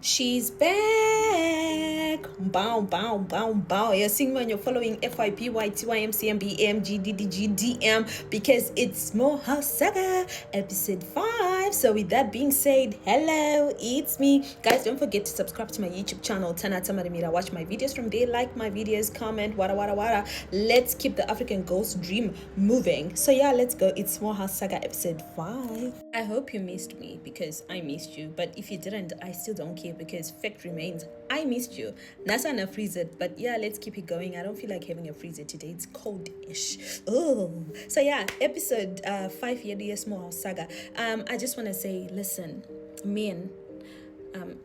She's back. Bow, bow, bow, bow. You're seeing when you're following FYPYTYMCMBMGDDGDM because it's More House Saga episode 5. So with that being said, hello, it's me. Guys, don't forget to subscribe to my YouTube channel, Tanata Marimira. Watch my videos from there, like my videos, comment, wada. Let's keep the African ghost dream moving. So yeah, let's go. It's More House Saga episode 5. I hope you missed me because I missed you. But if you didn't, I still don't care because fact remains, I missed you. Nasa na freeze it, but yeah, let's keep it going. I don't feel like having a freezer today. It's cold-ish. Oh, so yeah, episode 5 years More House Saga. I just want to say, listen, men,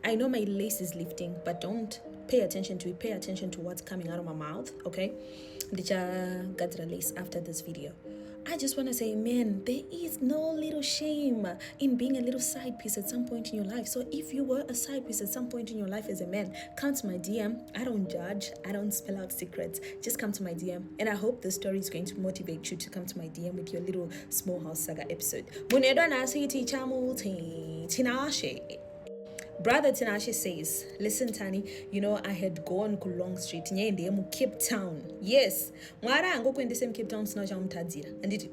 I know my lace is lifting, but don't pay attention to it. Pay attention to what's coming out of my mouth, okay? Dija got the lace after this video. I just want to say, man, there is no little shame in being a little side piece at some point in your life. So if you were a side piece at some point in your life as a man, come to my DM. I don't judge. I don't spell out secrets. Just come to my DM. And I hope this story is going to motivate you to come to my DM with your little Small House Saga episode. Tinashe. Brother Tinashe says, listen, Tani, you know, I had gone to Long Street, in Cape Town. Yes. Mwara ango kwende sem Cape Town sina chamutadzira. Anditi.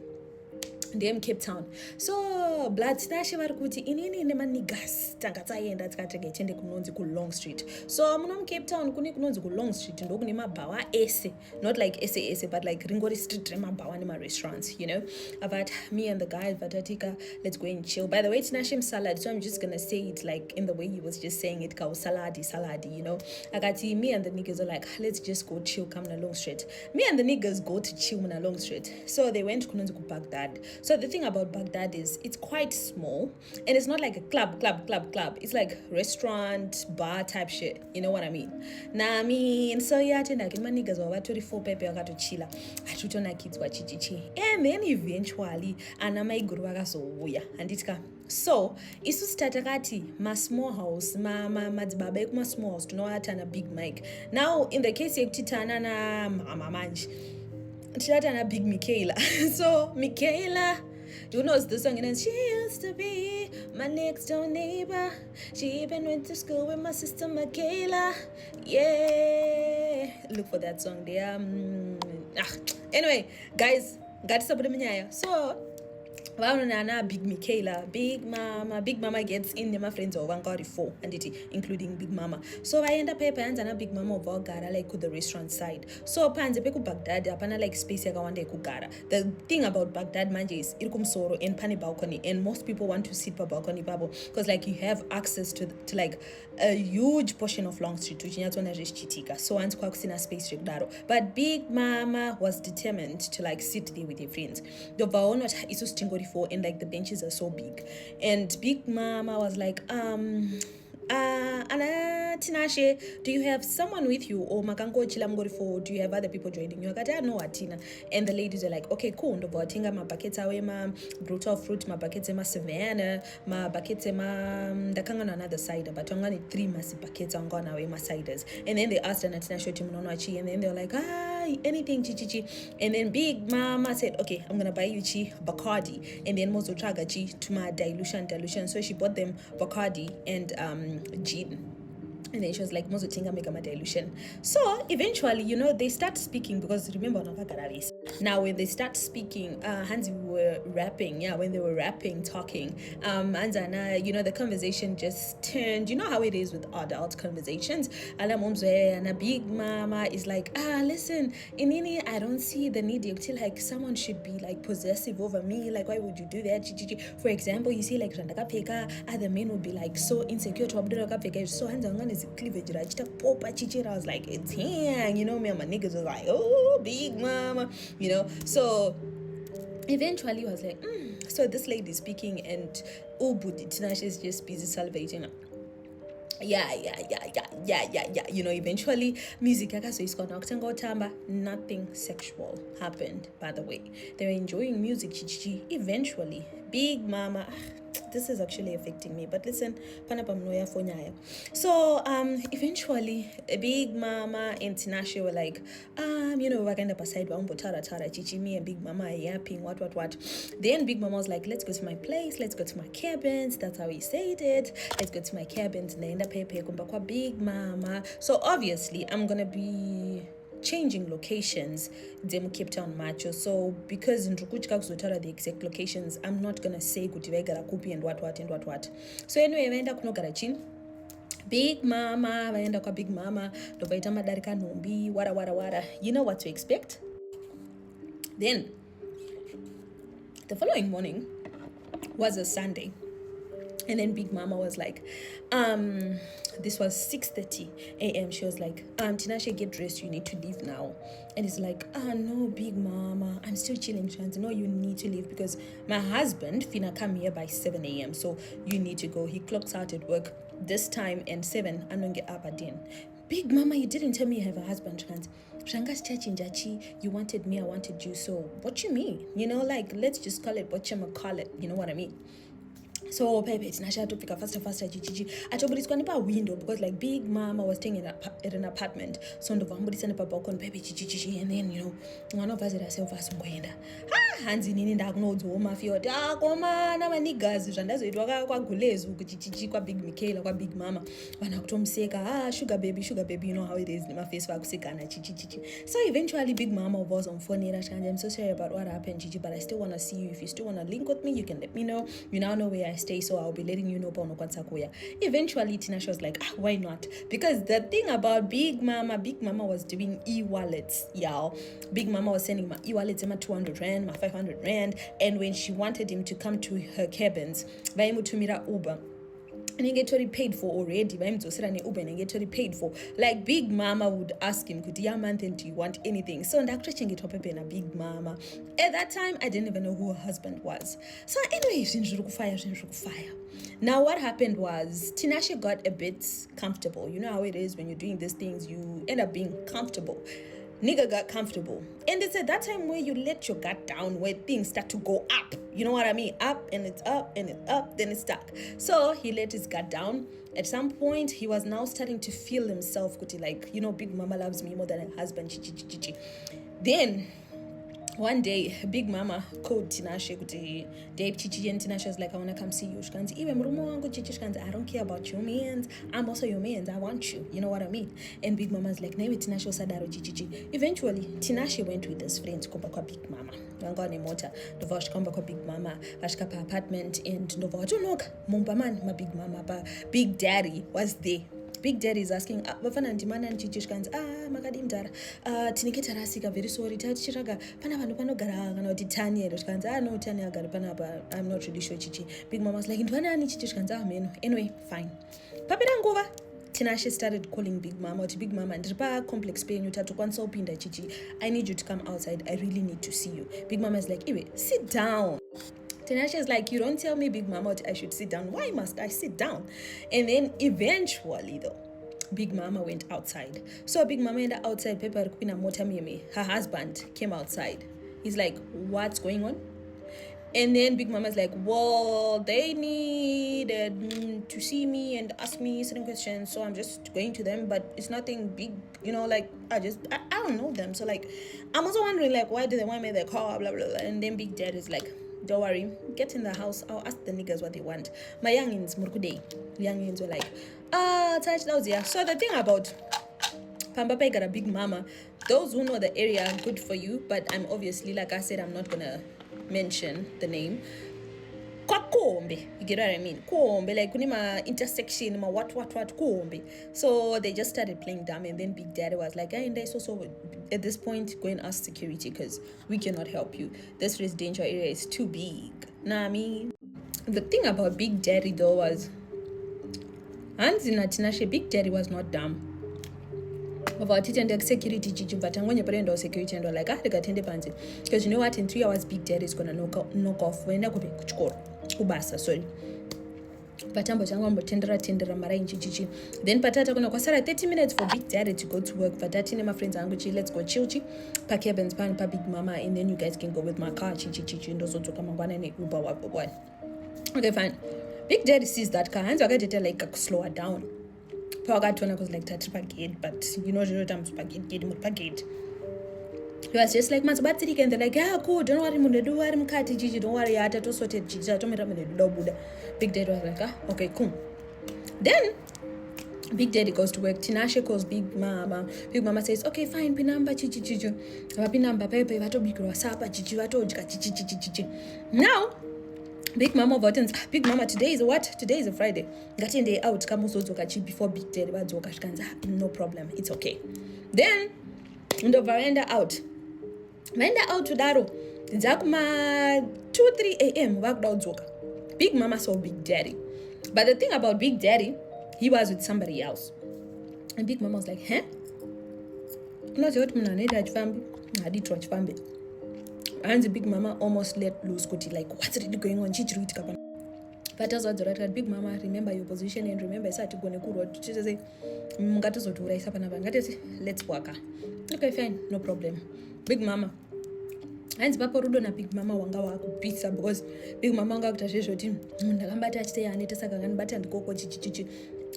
Ndiyem Cape Town. So, blood Tinashe vari kuti inini nemanigas takatsaenda tikatenge tiende kunonzi ku Long Street. So, muno Cape Town kune kunonzi ku Long Street ndokune mabhawa ese. Not like ese but like ringori street remabhawa nema restaurants, you know. But me and the guys vatatika, let's go and chill. By the way, Tinashe salad, so I'm just gonna say it like in the way he was just saying it, kau saladi, you know. Agati, me and the niggas are like, let's just go chill, come na Long Street. Me and the niggas go to chill na Long Street. So they went to Baghdad. So the thing about Baghdad is it's quite small and it's not like a club. It's like restaurant, bar type shit. You know what I mean? So yeah, my niggas were 24 pepe to chilla. I shoot on kids watch chichi. And then eventually my guru wagasoya and it's so isu statakati ma small house ma madzibaba ekuma small house tunoatana big mic. Now in the case yekutitana na mama manje tilatana big Michaela. So Michaela, who knows the song? And she used to be my next door neighbor. She even went to school with my sister Michaela. Yeah, look for that song there. Anyway, guys, got to so Big Michaela, Big Mama gets in my friends over and got it 4 and it including Big Mama. So I end up pay pants and a Big Mama over gara like to the restaurant side. So pants a peku Baghdad apana like space yaga one day kugara. The thing about Baghdad manje is irkum soro and pani balcony, and most people want to sit per balcony bubble because like you have access to like a huge portion of Long Street which is one chitika. So and kwakusina space daro. But Big Mama was determined to like sit there with your friends. The vaono isu stingori and like the benches are so big, and Big Mama was like Anna Tinashe, do you have someone with you or makango chilamgori for? Do you have other people joining you? I got no Atina, and the ladies are like, okay, cool. Ndo botinga ma buckets awe ma brutal fruit, ma buckets ma savannah, ma buckets ma dakanga on another side, but only 3 massive buckets on gone away ma siders. And then they asked Anna Tinashe to monochi, and then they're like, anything chi. And then Big Mama said, okay, I'm gonna buy you chi Bacardi, and then Mozo Traga chi to my dilution. So she bought them Bacardi and gin. And then she was like, Mozo Tinga make a dilution. So eventually, you know, they start speaking because remember, now when they start speaking, Hansi were rapping. Yeah, when they were rapping, talking, Anzana, you know, the conversation just turned. You know how it is with adult conversations. And a Big Mama is like, listen, Inini, I don't see the need till like someone should be like possessive over me. Like, why would you do that? For example, you see like Randaka Peka, other men would be like so insecure to Abduraka Peka. So Hanzangan is cleavage, right? I was like, dang, you know, me and my niggas was like, oh, Big Mama, you know. So eventually I was like, so this lady speaking and Budi Tinashe is just busy salivating. Yeah. You know, eventually music is gonna nothing sexual happened, by the way. They were enjoying music. Eventually, Big Mama, this is actually affecting me. But listen, panapa mnoya fonyaya. So eventually Big Mama and Tinashe were like, we're gonna aside tara chichi, me and Big Mama are yapping, what. Then Big Mama was like, let's go to my place, let's go to my cabins. That's how he said it. Let's go to my cabins. And end up kwa Big Mama. So obviously I'm gonna be changing locations dem Cape Town macho. So because ndrukuchika kuzotara the exact locations, I'm not gonna say kuti vaigara kupi and what. So anyway, vaenda kunogara chini Big Mama, vaenda kwa Big Mama, ndovaita madarika nhumbi, wara. You know what to expect. Then the following morning was a Sunday. And then Big Mama was like, this was 6:30 a.m. She was like, Tinashe, get dressed, you need to leave now. And it's like, no, Big Mama, I'm still chilling, Chance. No, you need to leave because my husband finna come here by 7 a.m. So you need to go. He clocks out at work this time and 7, I don't get up again. Big Mama, you didn't tell me you have a husband, Chance. You wanted me, I wanted you. So what you mean? Let's just call it what you call it. You know what I mean? So Pepe Tinashe had to pick up faster chichi. Atobudiswa nipa window because like Big Mama was staying at an apartment. So ndovambudisa nipa balcony Pepe chichi, and then one of us herself asungwenda. Hands in dark nodes homa field. Koma na manigas zvandazoitwa kwa Gulezu kuchichi kwa Big Michaela kwa Big Mama. Vana kutomseka sugar baby, you know how it is. My face vakusekana chichi. So eventually Big Mama was on phone. I'm so sorry about what happened, Chichi, but I still want to see you. If you still want to link with me, you can let me know. You now know where I stay, so I'll be letting you know. Eventually Tinashe was like, why not? Because the thing about Big Mama was doing e-wallets, y'all. Big Mama was sending my e-wallets, my 200 rand, my 500 rand, and when she wanted him to come to her cabins, vaimutumira Uber. And he get already paid for already. Uber and get already paid for. Like Big Mama would ask him, could you month and do you want anything? So ndakutching it up a Big Mama. At that time, I didn't even know who her husband was. So anyway, fire. Now what happened was Tinashe got a bit comfortable. You know how it is when you're doing these things, you end up being comfortable. Nigga got comfortable. And it's at that time where you let your gut down, where things start to go up. You know what I mean? Up and it's up and it's up, then it's stuck. So he let his gut down. At some point, he was now starting to feel himself, like, Big Mama loves me more than her husband. Then one day, Big Mama called Tinashe Dave Chichi, and Tinashe was like, I want to come see you. I don't care about your mans. I'm also your mans. I want you. You know what I mean? And Big Mama's like, Newe Tinashe Sadaro Chichi. Eventually, Tinashe went with his friends to Big Mama. Wangani mota. Novash kamba kwa Big Mama. Vashka pa apartment. And Novash nok. Mumbaman, my Big Mama. But Big Daddy was there. Big Daddy is asking, vafana ndimana nchichishkanzi, makadimdara, tiniketa rasika, very sorry, tachiraga, panapa panogara, kana kuti Tanya, shkanzi, no, Tanya agara panapa, I'm not really sure, Chichi. Big Mama's like, ndwana nichichishkanzi, meno. Anyway, fine. Papirangova, Tinashe started calling Big Mama, Big Mama, and complex pain, utatu kwanza upinda, Chichi. I need you to come outside, I really need to see you. Big Mama is like, Iwe, sit down. Tinashe is like, you don't tell me, Big Mama, I should sit down. Why must I sit down? And then eventually, though, Big Mama went outside. So Big Mama ended outside. Her husband came outside. He's like, what's going on? And then Big Mama's like, well, they needed to see me and ask me certain questions. So I'm just going to them. But it's nothing big, I don't know them. So I'm also wondering, why do they want me their car, blah, blah, blah. And then Big Dad is like, don't worry, get in the house. I'll ask the niggas what they want. My youngins, Murkude. Youngins were like, touch those here. So the thing about Pambapa got a Big Mama, those who know the area, good for you. But I'm obviously, like I said, I'm not gonna mention the name. Kombe, you get what I mean? Kombe, like kunima intersection, what, kombe. So they just started playing dumb, and then Big Daddy was like, so at this point, go and ask security because we cannot help you. This residential area is too big. Nah, I mean, the thing about Big Daddy though was, Anzina Tinashe, Big Daddy was not dumb. About it and the security chichi, but I'm going to put security and like, because you know what, in 3 hours Big Daddy is gonna knock off when I go back Ubasa, sorry. Patambo changu tendera mara inchi. Then patata kuna kwa sara 30 minutes for Big Daddy to go to work. Patati ne my friends angu let's go chill pa cabins pa Big Mama, and then you guys can go with my car chichi ndozo toka mangwana ne Uber what. Okay, fine. Big Daddy sees that car. Hands wakateta like slow her down. Pakatona was like tati pagate, but you know pagate. He was just like, Matsbatsik, and they're like, yeah, cool, don't worry, Mundu, Kati, Gigi, don't worry, I to sorted Gigi, Buddha. Big Daddy was like, okay, cool. Then Big Daddy goes to work. Tinashe calls Big Mama. Big Mama says, okay, fine, pinamba, chichi. Pinamba, pepe, vato bigro, sapa, chichi, vato, chichi. Now, Big Mama buttons. Big Mama, today is what? Today is a Friday. Getting day out, kamuso before Big Daddy, no problem, it's okay. Then, the veranda out to Daro. Zakuma 2-3 a.m. worked out Zoka. Big Mama saw Big Daddy. But the thing about Big Daddy, he was with somebody else. And Big Mama was like, huh? Not what I did watch family. And the Big Mama almost let loose, like, what's really going on? But as well, Big Mama, remember your position and remember I started going to say, let's work. Okay, fine, no problem. Big Mama. And Papa Rudo na Big Mama wanga waku pizza because Big Mama wanga kutashesho team. Ndakambata achite anita saka kanbata ndikoko chichichichi.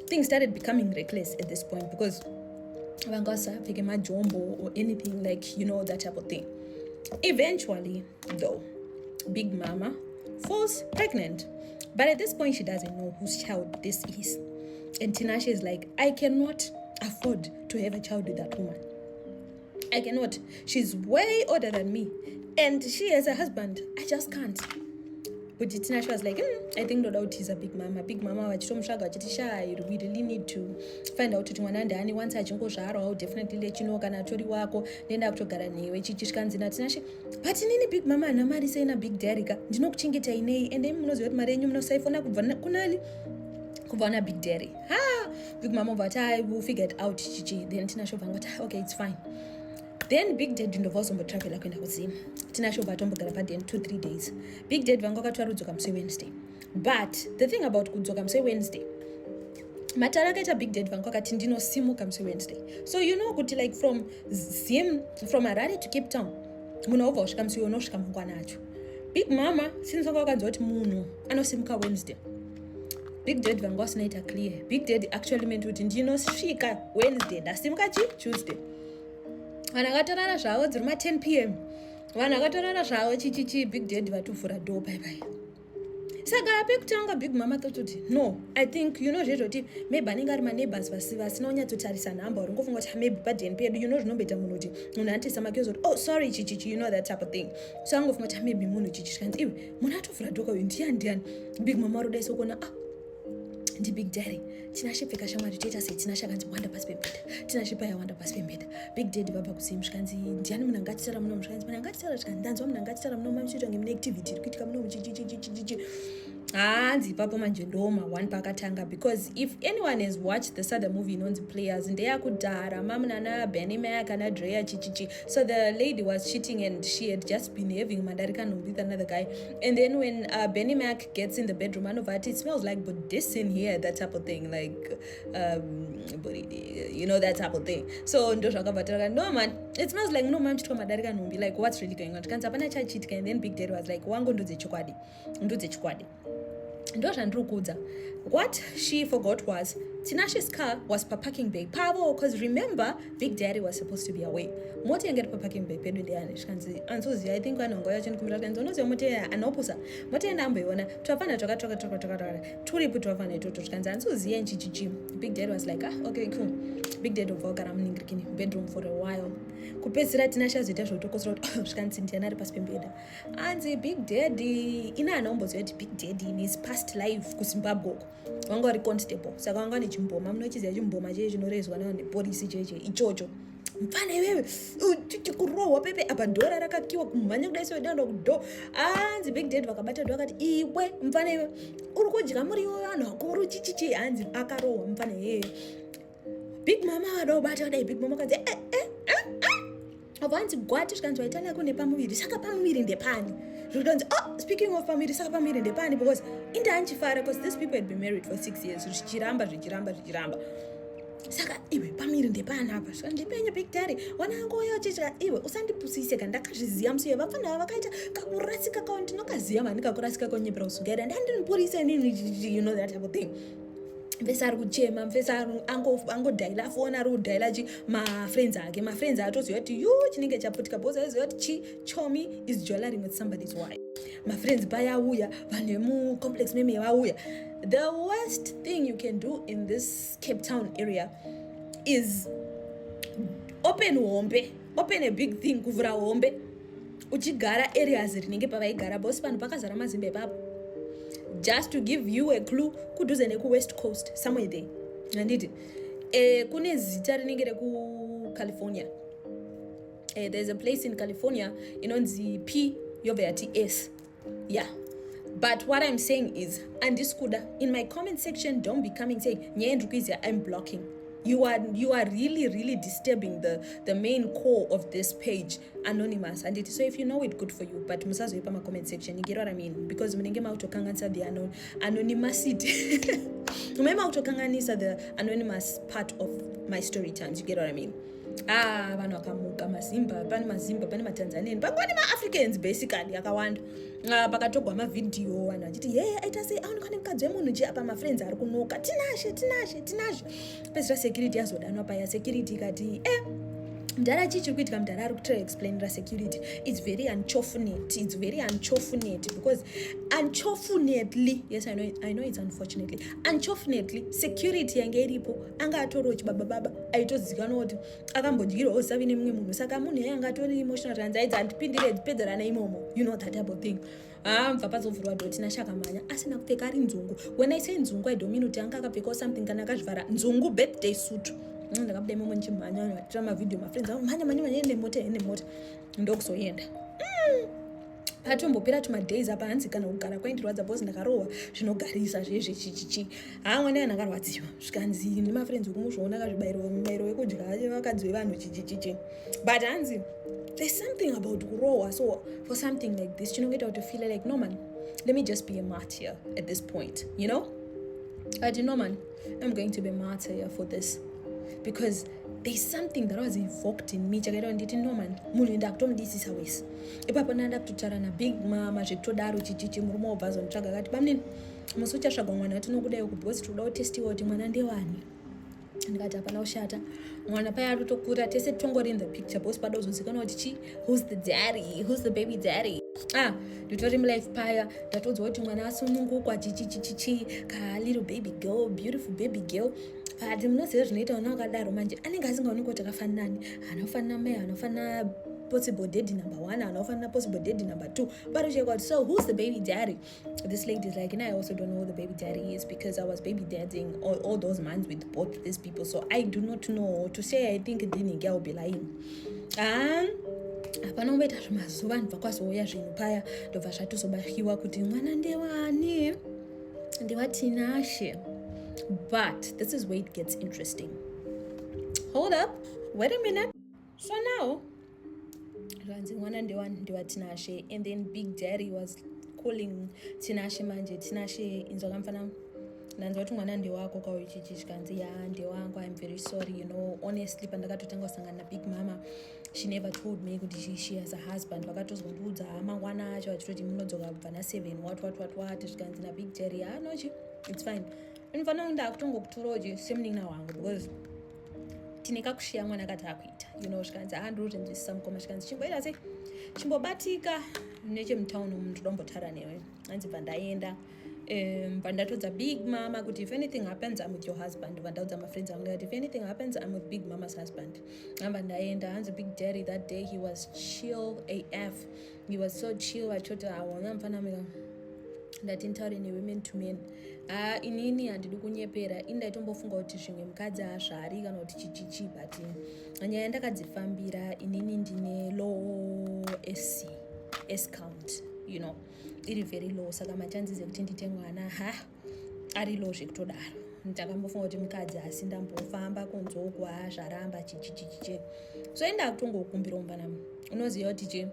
Things started becoming reckless at this point because wangasa fike majombo or anything like, you know, that type of thing. Eventually, though, Big Mama falls pregnant. But at this point, she doesn't know whose child this is. And Tinashe is like, I cannot afford to have a child with that woman. I cannot. She's way older than me. And she has a husband. I just can't. But Tinashe was like, I think no doubt he's a Big Mama. Big Mama, we really need to find out what and once I I'll definitely let you know. Can I tell you wako? Then after Garani, which is Tinashe. But in any Big Mama, Namari saying a Big Daddy, do not chingita in and then knows what Marino no say for Kunali. Kuvana Big Daddy. Big Mama, but I will figure it out. Then Tinashe Vangata, okay, it's fine. Then Big Dad divorce on the travel like when I was in Tinashe Vatombo Garapadi in 2-3 days. Big Dad Vangoka Twaruzokam say Wednesday. But the thing about Kudzokam say Wednesday, Matarageta Big Dad Vangoka Tindino Simu come say Wednesday. So you know good like from Harare to Cape Town. Munovosh comes you nosh come Guanacho. Big Mama, since Oga Zot Muno, I know Simka Wednesday. Big Dad Vangos night are clear. Big Dad actually meant with Indinos Shika Wednesday. That's Simkachi Tuesday. Vanakatorana zvavo dziri 10 p.m. Vanakatorana zvavo chichichi Big Daddy vatufura door bye. Saka apekutanga Big Mama thought no, I think you know zvezvoti maybe anenge ari maneighbors vasina kunyatsotarisa nhamba uri ngofunga kuti maybe padeni pedu you know zvinobeta munhu kuti munhu anotisa make zoti oh sorry chichichi you know that type of thing. So angofunga kuti maybe munhu chichichi kanzi iwe munhu atofura door kwayo ndiani. Big Mama rodaisa kuona ndi Big Daddy. Tinashe pfeka shamwari toita sei Tinashe akanzi wanda pasi pembeda. Tinashe paya wanda pasi pembeda. Big Daddy baba kusim zvikanzi ndiani munhu angatitara muno zvikanzi munhu angatitara zvikanzi ndanzwa munhu angatitara muno mamishito ngemunectivity iri kuitika muno chichichichichichi. Hanzi ipapo manje ndoma one pakatanga because if anyone has watched the Saga movie inonzi Players ndeyakudhara mamunana Benny Mac and Drea chichichi. So the lady was cheating and she had just been having mandarikano with another guy. And then when Benny Mac gets in the bedroom, it smells like but this in here, that type of thing, like you know, that type of thing. So no man, it smells like no man chitwa like what's really going on? And then Big Daddy was like wango ndudze chikwadi. What she forgot was Tinashe's car was per parking bay. Pavo, because remember, Big Daddy was supposed to be away. Moti and get per parking bay, pedu de and so I think I know Goyan Kumran, and also Mote and Oposa. Mote and Ambeona, Travana toka Tuli put Travana to Tuscans and so Zia and Chichi. Big Daddy was like, okay, cool. Big Daddy of Vogaram in bedroom for a while. Kupesira Tinashe's detachment to Cosro Scansintiana Paspimbeda. And the Big Daddy in an almost Big Daddy in his past life, Kusimbabo. Wangori constable. Sagangani Jumbo, Mamnochi Jumbo, Major Nores, one on the body CJ, Ichojo. Mfane wewe uchikurowa pepe abadora rakakiwa kumanya kudaiso dando do anzi Big Daddy vakabata dokati iwe mfane wewe uri kudya muriwo vanhu akuru chichichi anzi akarowa mfane yeye Big Mama vadobata dai Big Mama kanzi avanzi gwati zvikanzi waitana kune pamuviri saka pamuviri ndepani zvikanzi speaking of pamuviri saka pamuviri ndepani because inda anchifara because these people had been married for 6 years zvichiramba saka iwe pamiri ndepanapa saka ndipenya big daddy wanangu uyo chicha iwe usandipusise kana ndakazviziva musiye vapfana vakaita kakurasika kao ndinokaziva mani kakurasika konyepera kusungaira ndandinipurisa nini, you know that type of thing. Mfesa ari kuchema, mfesa angodhaila foni ari kudhaila mafriends ake, mafriends atoziva kuti yu chinenge chaputika bhoza aiziva kuti chomi is jollering with somebody's wife. Mafriends paya auya, vanhu vemucomplex meme vauya. The worst thing you can do in this Cape Town area is open hombe, open a big thing, kuvhura hombe uchigara areas rinenge pavaigara bosi vanhu pakazara mazimbe ipapo. Just to give you a clue, kuduze neku West Coast, somewhere there. Anditi, kune zita rinenge reku California. There's a place in California, inonzi P yobva yati S. Yeah. But what I'm saying is, andiskuda, in my comment section, don't be coming saying, I'm blocking. You are really disturbing the main core of this page, anonymous. And it, so if you know it, good for you. But musazo ipa ma comment section, you get what I mean? Because mnenge mautokanganisa the anonymity. Umema autokanganisa the anonymous part of my story times, you get what I mean? Vanhu vakamuka mazimba, pane mazimba, pane matanzanian, pane ma-Africans basically akawanda. Pakatogwa mavidhiyo vanhu vachiti aita sei aonekane mukadzi wemunhu je apa mafriends ari kunoka Tinashe. Pedzisira security yazodanwa paya, security ikati mudhara chii chiri kuitika, mudhara ari kutry explainira security. It's very unfortunate because unfortunately, yes I know it's unfortunately, unfortunately security yange iripo anga atoriwo chibaba aitozikanwa kuti akambodyirwawo savi nemumwe munhu, saka munhu yeye anga atori emotional anxiety andipindire dzipedzerana imomo, you know that type of thing. Mva pazovhurwa do Tinashe akamhanya asina kupfeka ari nzungu. When I say nzungu I don't mean kuti anga akapfekawo something kana akazvivhara nzungu birthday suit. Ndakabuda imomo ndichimhanya ndichira mavidhiyo mafriends angu mhanya ende mota ndokuzoenda. Patombopera madays apa hanzi kana kugara kwaindirwadza bhosi ndakarohwa zvinogarisa zvezvechichichi. Mwana yana akarwadziwa zvikanzi nemafriends okumusvoona akazvibayirwa mubayiro wekudya vakadzi vevanhu chichichichi. But hanzi there's something about kurohwa, so for something like this chinongoita kuti feel like no man, let me just be a martyr at this point, you know? But no man, I'm going to be a martyr here for this. Because there's something that was evoked in me chakaita nditi no man munhu ndakutomudisisa wese ipapo nanda kutotara na big mama zvekutodaro chichichi murume wobva azonditsvaga akati bamnini musi uchasvagwa mwana watinokudayo kubhosi toda kutestiwa kuti mwana ndewani. Ndikati hapana kushata, mwana paya ari kutokura tese tongori in the picture bosi pada kuzozikanwa kuti chi who's the daddy, who's the baby daddy. Nditori mulife paya ndatodzwa kuti mwana asunungukwa chichichichichi ka little baby girl, beautiful baby girl. But munoziva zvinoita vana vakadaro manje anenge asingaonekwa kuti akafanani, anofanana mai, anofanana possible daddy number 1, anofanana possible daddy number 2. But she got, so who's the baby daddy? This lady is like, and I also don't know who the baby daddy is because I was baby dadding all those months with both these people, so I do not know to say. I think ndinenge will be lying. Panombeta zvimazuva ndibva kwazouya zvinhu paya ndobva zvatozobahiwa kuti mwana ndewani, ndewaTinashe. But this is where it gets interesting. Hold up, wait a minute. So now mwana ndewaTinashe, and then big daddy was calling Tinashe manje Tinashe inzokamfana nanzwa kuti mwana ndewako kauchichi chikanzi ya ndewangu, I'm very sorry, you know, honestly pandakatotanga kusangana na big mama she never told me kuti she has a husband. Vakatozondiudza mangwana acho achitoti munodzoka kubva na7 what zvikanzi na big daddy nochi it's fine. Ndinofanira kunda kutongokutorawo semunin'ina wangu because tine kakushiya mwana akati akuita, you know, zvikanzi ndinozvinzwisisa mukoma zvikanzi chimboita sei chimbobatika nechemutauni umu ndombotara newe. Hanzi bva ndaenda bva ndatodza big mama kuti if anything happens I'm with your husband. Bva ndaudza mafriends angu kuti if anything happens I'm with big mama's husband. Bva ndaenda. Hanzi big daddy that day he was chill AF. He was so chill achoti awona mfanamika ndati ntaure newomen to men. Inini handidi kunyepera, indaitombofunga kuti zvimwe mukadzi hazvari kana kuti chichichi, but nyaya yandakadzifambira inini ndine low S count, you know, iri very low, saka machances ekuti ndite mwana ari low zvekutodaro. Ndakambofunga kuti mukadzi asi ndambofamba kunzogwa zvaramba chichichichi, so ndakutongokumbira umbanami. Unoziva kuti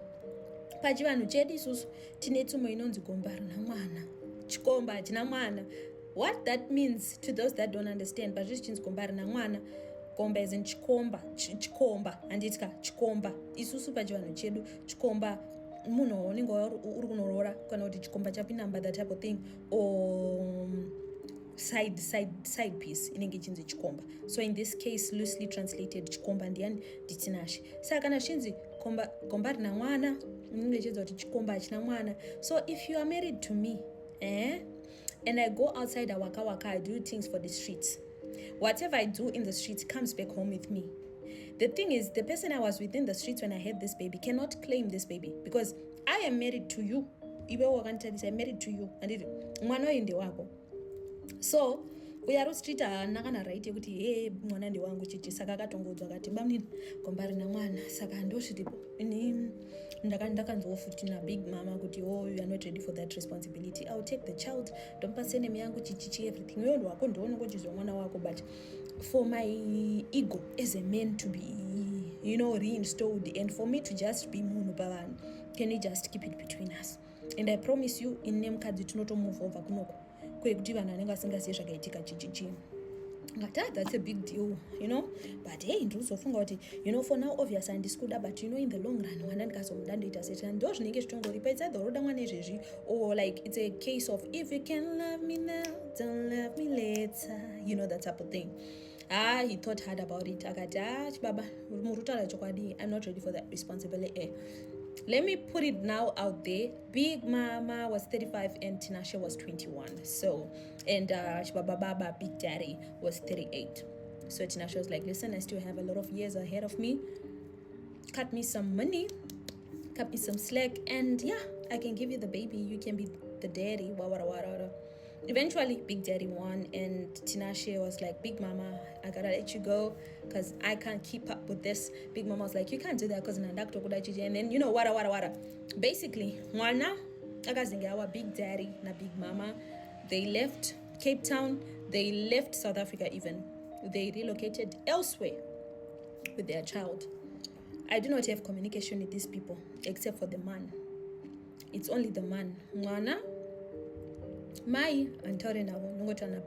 pachivanhu chedu isusu tine tsumo inonzi gomba rina mwana, chikomba hachina mwana. What that means to those that don't understand, but just chikomba rina mwana, komba as in chikomba, handiti ka chikomba isusu pachivanhu chedu chikomba munhu unenge uri kunorora kana kuti chikomba chapinamba, that type of thing, or side piece inenge ichinzi chikomba. So in this case, loosely translated, chikomba ndiani nditinashe. Saka kana chinzi komba rina mwana, inenge ichidza kuti chikomba hachina mwana. So if you are married to me, and I go outside, I waka, I do things for the streets, whatever I do in the streets comes back home with me. The thing is, the person I was within the streets when I had this baby cannot claim this baby, because I am married to you. I'm married to you, and mwana inde wako. So uyari street haana kana right yekuti mwana ndewangu chichi. Saka akatongodzwa akati bamnini komba rina mwana. Saka ndosvitipo ini ndakanzwa futi na big mama kuti you are not ready for that responsibility. I will take the child, ndomupa surname yangu chichi everything. Iwe ndo wako ndoona kuchizwa mwana wako, but for my ego as a man to be reinstalled, and for me to just be munhu pavanhu, can we just keep it between us? And I promise you, in nemukadzi tinotomove over kunoko kwekuti vanhu vanenge vasingazivi zvakaitika chichichi. That's a big deal, but hey, ndinozofunga kuti for now obvious handisi kuda, but in the long run mwana ndikazomuda ndoita seti, ndo zvinenge zvitongoripa. It's either uroda mwana izvezvi, or like it's a case of if you can love me now, don't love me later, that type of thing. He thought hard about it. Akati baba murutaura chokwadi, I'm not ready for that responsibility. Let me put it now out there. Big Mama was 35 and Tinashe was 21. So, and Baba, Big Daddy, was 38. So Tinashe was like, listen, I still have a lot of years ahead of me. Cut me some money, cut me some slack, and yeah, I can give you the baby. You can be the daddy. Eventually, Big Daddy won, and Tinashe was like, Big Mama, I gotta let you go because I can't keep up with this. Big Mama was like, you can't do that because and then, wara. Basically, mwana akazingawa Big Daddy na Big Mama, they left Cape Town, they left South Africa even. They relocated elsewhere with their child. I do not have communication with these people except for the man. It's only the man. Mwana mai antaure navo nongotaura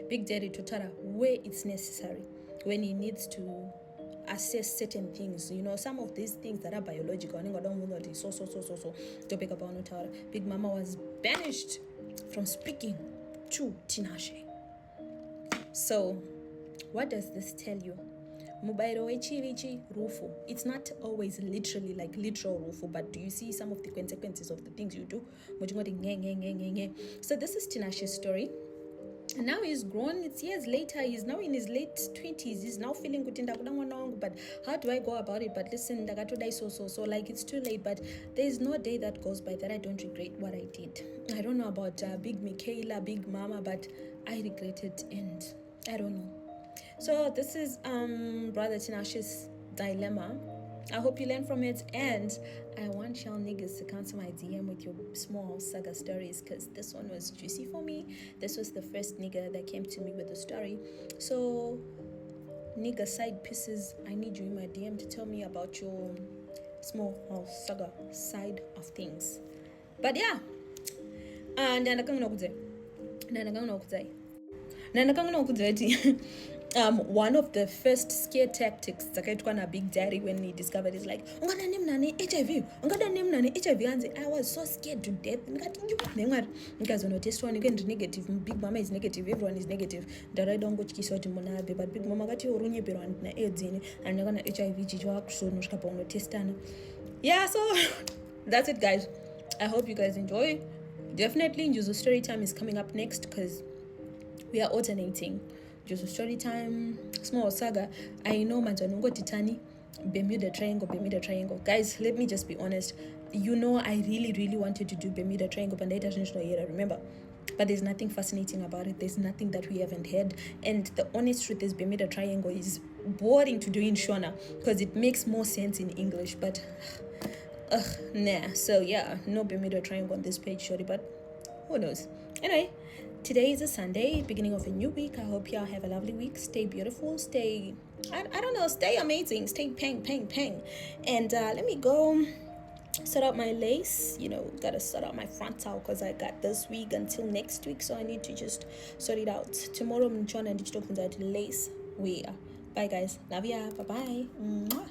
Big Daddy totaura where it's necessary, when he needs to assess certain things, some of these things that are biological. So topeka paunotaura. Big Mama was banished from speaking to Tinashe. So what does this tell you? Mubairo wechivichi rufu. It's not always literally like literal rufu, but do you see some of the consequences of the things you do? So this is Tinashe's story. And now he's grown. It's years later. He's now in his late 20s. He's now feeling good. But how do I go about it? But listen, so like it's too late. But there's no day that goes by that I don't regret what I did. I don't know about Big Michaela, Big Mama, but I regret it, and I don't know. So this is Brother Tinashe's dilemma. I hope you learn from it, and I want y'all niggas to come to my DM with your small Saga stories, because this one was juicy for me. This was the first nigga that came to me with a story. So nigga side pieces, I need you in my DM to tell me about your small Saga side of things. But yeah, and one of the first scare tactics dzakaitwa na Big Daddy when he discovered is like, ungada name nani HIV, I was so scared to death. Nikazonotestwa nike negative, Big Mama is negative, everyone is negative. Ndaradongochikisa kuti munabe, but Big Mama kati urunyeperwa na AIDS ini and kana HIV chichwa kusono svika paunotestana. Yeah, so that's it, guys. I hope you guys enjoy. Definitely Njuzu story time is coming up next, because we are alternating. Just story time, small saga. I know Manjanungo Titani, Bermuda Triangle. Guys, let me just be honest. I really wanted to do Bermuda Triangle, but I remember. But there's nothing fascinating about it. There's nothing that we haven't had. And the honest truth is Bermuda Triangle is boring to do in Shona, because it makes more sense in English. But, nah. So yeah, no Bermuda Triangle on this page, sorry, but who knows? Anyway, today is a Sunday, beginning of a new week. I hope y'all have a lovely week. Stay beautiful. Stay amazing. Stay pang. And let me go sort out my lace, gotta sort out my frontal because I got this week until next week, so I need to just sort it out. Tomorrow I'm trying to lace wear. Bye guys, love ya, bye bye.